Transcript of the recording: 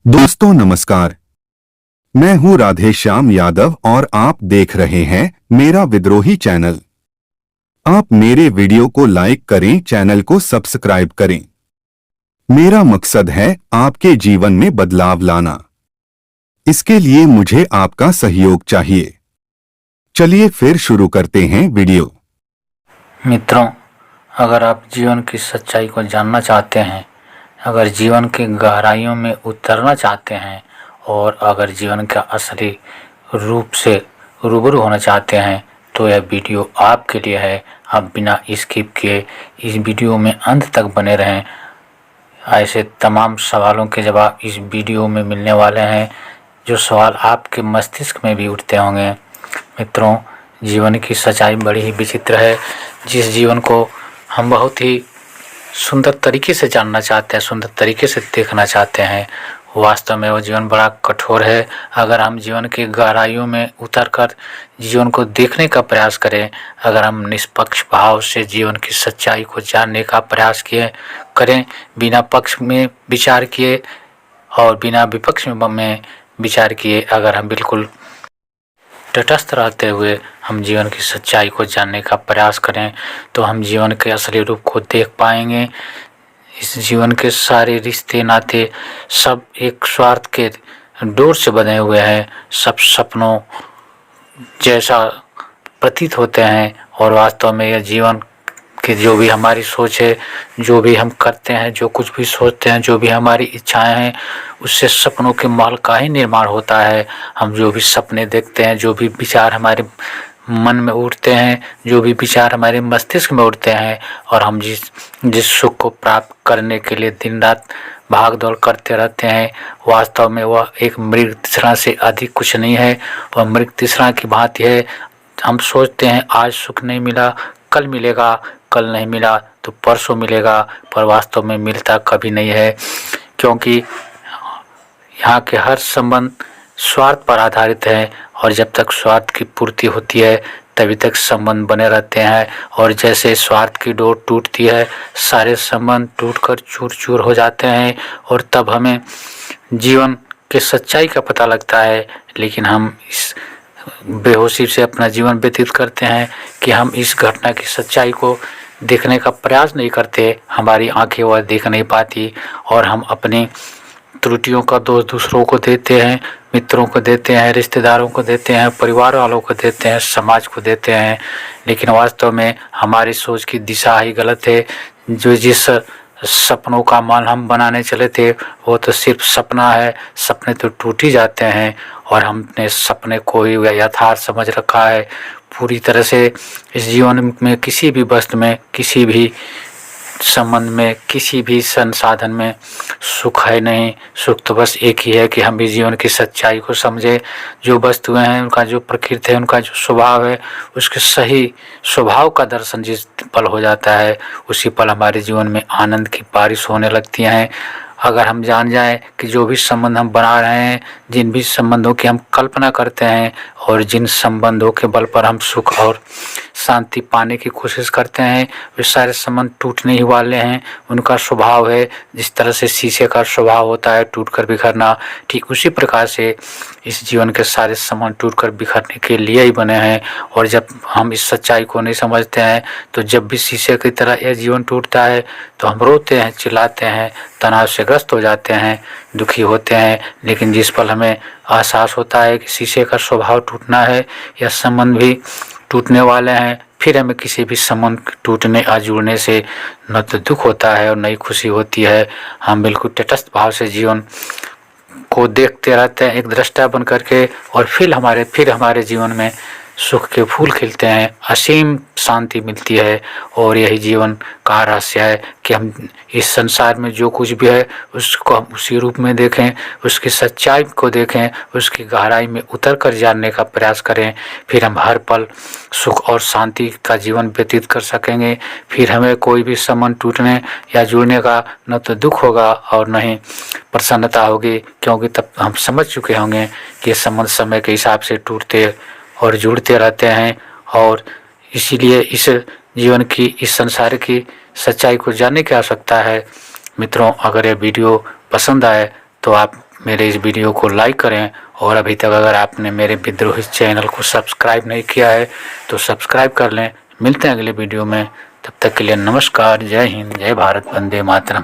दोस्तों नमस्कार। मैं हूं राधेश्याम यादव और आप देख रहे हैं मेरा विद्रोही चैनल। आप मेरे वीडियो को लाइक करें, चैनल को सब्सक्राइब करें। मेरा मकसद है आपके जीवन में बदलाव लाना। इसके लिए मुझे आपका सहयोग चाहिए। चलिए फिर शुरू करते हैं वीडियो। मित्रों, अगर आप जीवन की सच्चाई को जानना चाहते हैं, अगर जीवन की गहराइयों में उतरना चाहते हैं और अगर जीवन का असली रूप से रूबरू होना चाहते हैं तो यह वीडियो आपके लिए है। आप बिना स्किप किए इस वीडियो में अंत तक बने रहें। ऐसे तमाम सवालों के जवाब इस वीडियो में मिलने वाले हैं, जो सवाल आपके मस्तिष्क में भी उठते होंगे। मित्रों, जीवन की सच्चाई बड़ी ही विचित्र है। जिस जीवन को हम बहुत ही सुंदर तरीके से जानना चाहते हैं, सुंदर तरीके से देखना चाहते हैं, वास्तव में वो जीवन बड़ा कठोर है। अगर हम जीवन की गहराइयों में उतरकर जीवन को देखने का प्रयास करें, अगर हम निष्पक्ष भाव से जीवन की सच्चाई को जानने का प्रयास करें, बिना पक्ष में विचार किए और बिना विपक्ष में विचार किए, अगर हम बिल्कुल तटस्थ रहते हुए हम जीवन की सच्चाई को जानने का प्रयास करें तो हम जीवन के असली रूप को देख पाएंगे। इस जीवन के सारे रिश्ते नाते सब एक स्वार्थ के डोर से बने हुए हैं, सब सपनों जैसा प्रतीत होते हैं और वास्तव में यह जीवन कि जो भी हमारी सोच है, जो भी हम करते हैं, जो कुछ भी सोचते हैं, जो भी हमारी इच्छाएं हैं, उससे सपनों के महल का ही निर्माण होता है। हम जो भी सपने देखते हैं, जो भी विचार हमारे मन में उठते हैं, जो भी विचार हमारे मस्तिष्क में उठते हैं और हम जिस सुख को प्राप्त करने के लिए दिन रात भाग दौड़ करते रहते हैं, वास्तव में वह एक मृग तृष्णा से अधिक कुछ नहीं है। वह मृग तृष्णा की भांति है। हम सोचते हैं आज सुख नहीं मिला, कल मिलेगा, कल नहीं मिला तो परसों मिलेगा, पर वास्तव में मिलता कभी नहीं है, क्योंकि यहाँ के हर संबंध स्वार्थ पर आधारित है और जब तक स्वार्थ की पूर्ति होती है तभी तक संबंध बने रहते हैं। और जैसे स्वार्थ की डोर टूटती है, सारे संबंध टूटकर चूर चूर हो जाते हैं और तब हमें जीवन की सच्चाई का पता लगता है। लेकिन हम इस बेहोशी से अपना जीवन व्यतीत करते हैं कि हम इस घटना की सच्चाई को देखने का प्रयास नहीं करते, हमारी आंखें वह देख नहीं पाती और हम अपनी त्रुटियों का दोष दूसरों को देते हैं, मित्रों को देते हैं, रिश्तेदारों को देते हैं, परिवार वालों को देते हैं, समाज को देते हैं। लेकिन वास्तव में हमारी सोच की दिशा ही गलत है। जो जिस सपनों का मान हम बनाने चले थे वो तो सिर्फ सपना है। सपने तो टूट ही जाते हैं और हमने सपने को ही यथार्थ समझ रखा है। पूरी तरह से इस जीवन में किसी भी वस्तु में, किसी भी संबंध में, किसी भी संसाधन में सुख है नहीं। सुख तो बस एक ही है कि हम भी जीवन की सच्चाई को समझें। जो वस्तुएं हैं, उनका जो प्रकृति है, उनका जो स्वभाव है, उसके सही स्वभाव का दर्शन जिस पल हो जाता है उसी पल हमारे जीवन में आनंद की बारिश होने लगती है। अगर हम जान जाएं कि जो भी संबंध हम बना रहे हैं, जिन भी संबंधों की हम कल्पना करते हैं और जिन संबंधों के बल पर हम सुख और शांति पाने की कोशिश करते हैं, वे सारे संबंध टूटने ही वाले हैं। उनका स्वभाव है, जिस तरह से शीशे का स्वभाव होता है टूटकर बिखरना, ठीक उसी प्रकार से इस जीवन के सारे संबंध टूटकर बिखरने के लिए ही बने हैं। और जब हम इस सच्चाई को नहीं समझते हैं तो जब भी शीशे की तरह यह जीवन टूटता है तो हम रोते हैं, चिल्लाते हैं, तनाव से ग्रस्त हो जाते हैं, दुखी होते हैं। लेकिन जिस पल हमें एहसास होता है कि शीशे का स्वभाव टूटना है या संबंध भी टूटने वाले हैं, फिर हमें किसी भी संबंध टूटने या जुड़ने से न तो दुख होता है और न ही खुशी होती है। हम बिल्कुल तटस्थ भाव से जीवन को देखते रहते हैं एक दृष्टा बन करके और फिर हमारे जीवन में सुख के फूल खिलते हैं, असीम शांति मिलती है। और यही जीवन का रहस्य है कि हम इस संसार में जो कुछ भी है उसको हम उसी रूप में देखें, उसकी सच्चाई को देखें, उसकी गहराई में उतर कर जानने का प्रयास करें। फिर हम हर पल सुख और शांति का जीवन व्यतीत कर सकेंगे। फिर हमें कोई भी संबंध टूटने या जुड़ने का न तो दुख होगा और न ही प्रसन्नता होगी, क्योंकि तब हम समझ चुके होंगे कि ये संबंध समय के हिसाब से टूटते और जुड़ते रहते हैं। और इसीलिए इस जीवन की, इस संसार की सच्चाई को जानने की आवश्यकता है। मित्रों, अगर यह वीडियो पसंद आए तो आप मेरे इस वीडियो को लाइक करें और अभी तक अगर आपने मेरे विद्रोही चैनल को सब्सक्राइब नहीं किया है तो सब्सक्राइब कर लें। मिलते हैं अगले वीडियो में, तब तक के लिए नमस्कार, जय हिंद, जय भारत, वंदे मातरम।